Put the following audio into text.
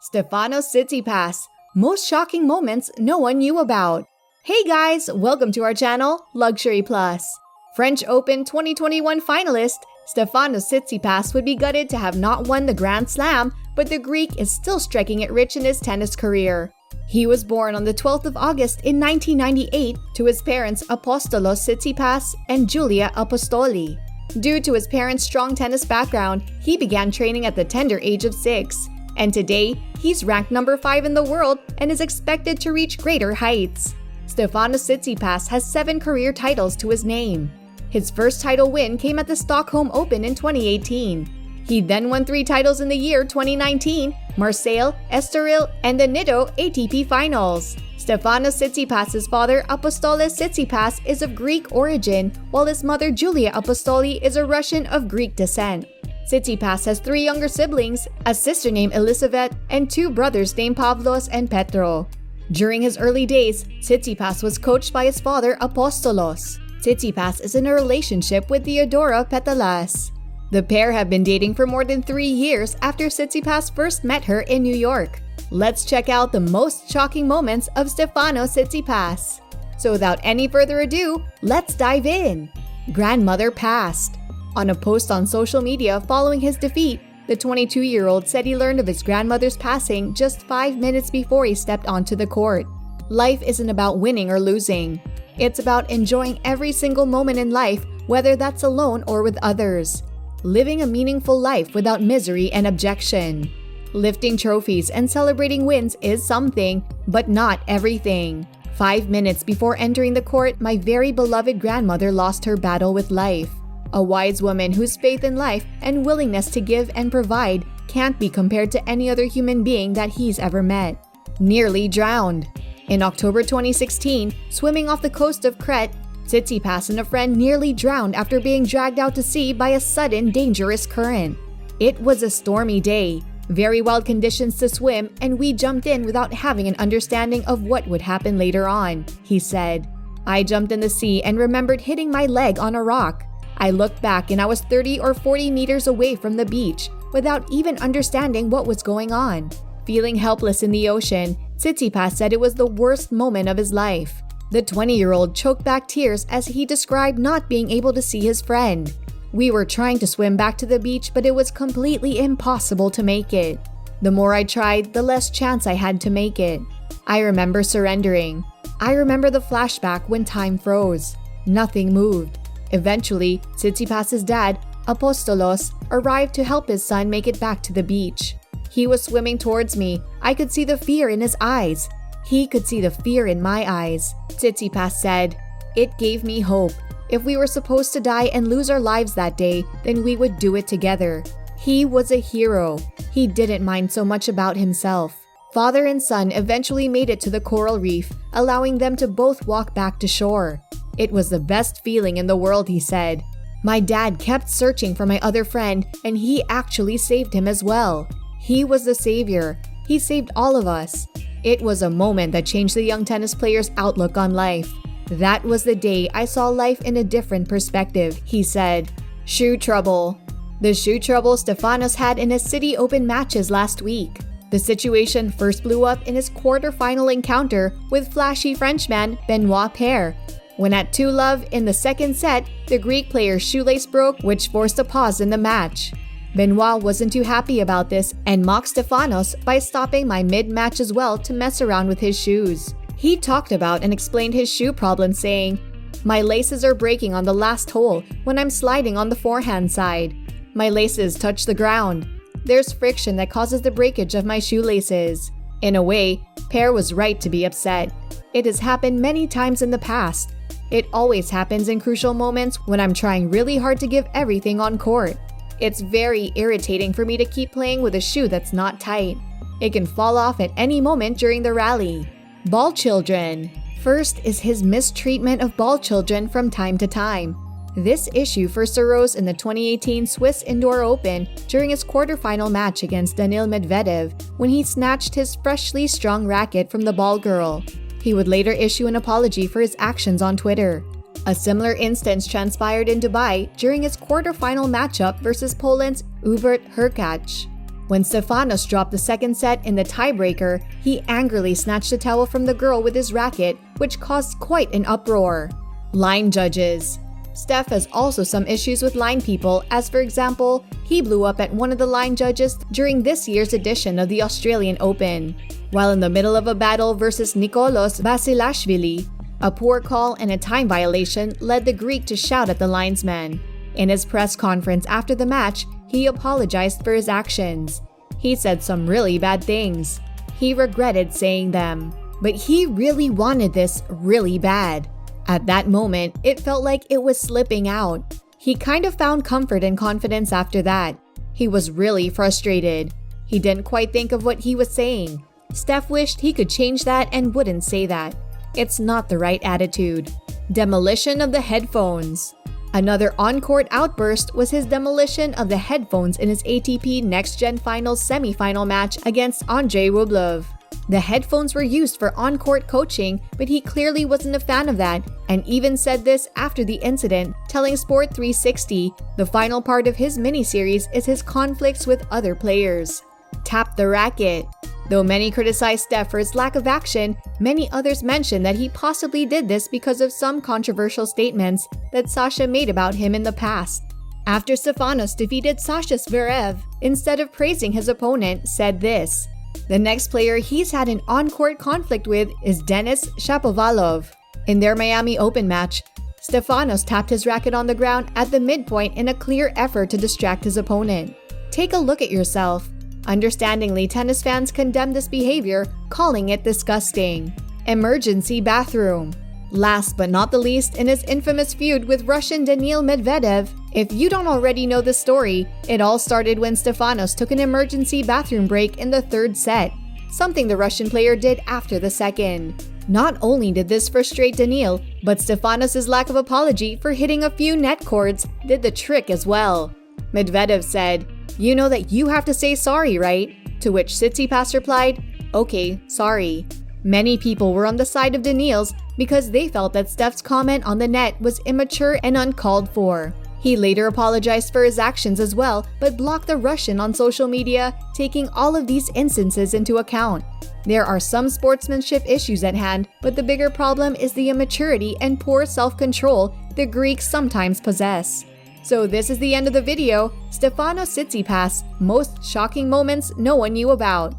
Stefanos Tsitsipas, most shocking moments no one knew about. Hey guys, welcome to our channel, Luxury Plus. French Open 2021 finalist Stefanos Tsitsipas would be gutted to have not won the Grand Slam, but the Greek is still striking it rich in his tennis career. He was born on the 12th of August in 1998 to his parents Apostolos Tsitsipas and Julia Apostoli. Due to his parents' strong tennis background, he began training at the tender age of 6. And today, he's ranked number 5 in the world and is expected to reach greater heights. Stefanos Tsitsipas has 7 career titles to his name. His first title win came at the Stockholm Open in 2018. He then won 3 titles in the year 2019, Marseille, Estoril, and the Nido ATP Finals. Stefanos Tsitsipas's father, Apostolos Tsitsipas, is of Greek origin, while his mother, Julia Apostoli, is a Russian of Greek descent. Tsitsipas has 3 younger siblings, a sister named Elizabeth, and 2 brothers named Pavlos and Petro. During his early days, Tsitsipas was coached by his father, Apostolos. Tsitsipas is in a relationship with Theodora Petalas. The pair have been dating for more than 3 years after Tsitsipas first met her in New York. Let's check out the most shocking moments of Stefanos Tsitsipas. So without any further ado, let's dive in. Grandmother passed. On a post on social media following his defeat, the 22-year-old said he learned of his grandmother's passing just 5 minutes before he stepped onto the court. Life isn't about winning or losing. It's about enjoying every single moment in life, whether that's alone or with others. Living a meaningful life without misery and objection. Lifting trophies and celebrating wins is something, but not everything. 5 minutes before entering the court, my very beloved grandmother lost her battle with life. A wise woman whose faith in life and willingness to give and provide can't be compared to any other human being that he's ever met. Nearly drowned. In October 2016, swimming off the coast of Crete, Tsitsipas and a friend nearly drowned after being dragged out to sea by a sudden dangerous current. It was a stormy day, very wild conditions to swim, and we jumped in without having an understanding of what would happen later on, he said. I jumped in the sea and remembered hitting my leg on a rock. I looked back and I was 30 or 40 meters away from the beach without even understanding what was going on. Feeling helpless in the ocean, Tsitsipas said it was the worst moment of his life. The 20-year-old choked back tears as he described not being able to see his friend. We were trying to swim back to the beach, but it was completely impossible to make it. The more I tried, the less chance I had to make it. I remember surrendering. I remember the flashback when time froze. Nothing moved. Eventually, Tsitsipas's dad, Apostolos, arrived to help his son make it back to the beach. He was swimming towards me. I could see the fear in his eyes. He could see the fear in my eyes. Tsitsipas said, "It gave me hope. If we were supposed to die and lose our lives that day, then we would do it together." He was a hero. He didn't mind so much about himself. Father and son eventually made it to the coral reef, allowing them to both walk back to shore. It was the best feeling in the world, he said. My dad kept searching for my other friend, and he actually saved him as well. He was the savior. He saved all of us. It was a moment that changed the young tennis player's outlook on life. That was the day I saw life in a different perspective, he said. Shoe trouble. The shoe trouble Stefanos had in his City Open matches last week. The situation first blew up in his quarterfinal encounter with flashy Frenchman Benoit Paire. When at 2-love in the second set, the Greek player's shoelace broke, which forced a pause in the match. Benoit wasn't too happy about this and mocked Stefanos by stopping my mid-match as well to mess around with his shoes. He talked about and explained his shoe problem, saying, "My laces are breaking on the last hole when I'm sliding on the forehand side. My laces touch the ground. There's friction that causes the breakage of my shoelaces." In a way, Paire was right to be upset. It has happened many times in the past. It always happens in crucial moments when I'm trying really hard to give everything on court. It's very irritating for me to keep playing with a shoe that's not tight. It can fall off at any moment during the rally. Ball children. First is his mistreatment of ball children from time to time. This issue first arose in the 2018 Swiss Indoor Open during his quarterfinal match against Daniil Medvedev when he snatched his freshly strung racket from the ball girl. He would later issue an apology for his actions on Twitter. A similar instance transpired in Dubai during his quarterfinal matchup versus Poland's Hubert Hurkacz. When Stefanos dropped the second set in the tiebreaker, he angrily snatched a towel from the girl with his racket, which caused quite an uproar. Line judges. Steph has also some issues with line people, as for example, he blew up at one of the line judges during this year's edition of the Australian Open. While in the middle of a battle versus Nikolos Vasilashvili, a poor call and a time violation led the Greek to shout at the linesman. In his press conference after the match, he apologized for his actions. He said some really bad things. He regretted saying them. But he really wanted this really bad. At that moment, it felt like it was slipping out. He kind of found comfort and confidence after that. He was really frustrated. He didn't quite think of what he was saying. Steph wished he could change that and wouldn't say that. It's not the right attitude. Demolition of the headphones. Another on-court outburst was his demolition of the headphones in his ATP Next Gen Finals semifinal match against Andrei Rublev. The headphones were used for on-court coaching, but he clearly wasn't a fan of that, and even said this after the incident, telling Sport 360 the final part of his miniseries is his conflicts with other players. Tap the racket. Though many criticized Steph for his lack of action, many others mentioned that he possibly did this because of some controversial statements that Sasha made about him in the past. After Stefanos defeated Sasha Zverev, instead of praising his opponent, said this: "The next player he's had an on-court conflict with is Denis Shapovalov. In their Miami Open match, Stefanos tapped his racket on the ground at the midpoint in a clear effort to distract his opponent. Take a look at yourself." Understandingly, tennis fans condemned this behavior, calling it disgusting. Emergency bathroom. Last but not the least, in his infamous feud with Russian Daniil Medvedev, if you don't already know the story, it all started when Stefanos took an emergency bathroom break in the third set, something the Russian player did after the second. Not only did this frustrate Daniil, but Stefanos' lack of apology for hitting a few net cords did the trick as well. Medvedev said, "You know that you have to say sorry, right?" To which Tsitsipas replied, "Okay, sorry." Many people were on the side of Daniil's because they felt that Steph's comment on the net was immature and uncalled for. He later apologized for his actions as well, but blocked the Russian on social media, taking all of these instances into account. There are some sportsmanship issues at hand, but the bigger problem is the immaturity and poor self-control the Greeks sometimes possess. So this is the end of the video. Stefanos Tsitsipas, most shocking moments no one knew about.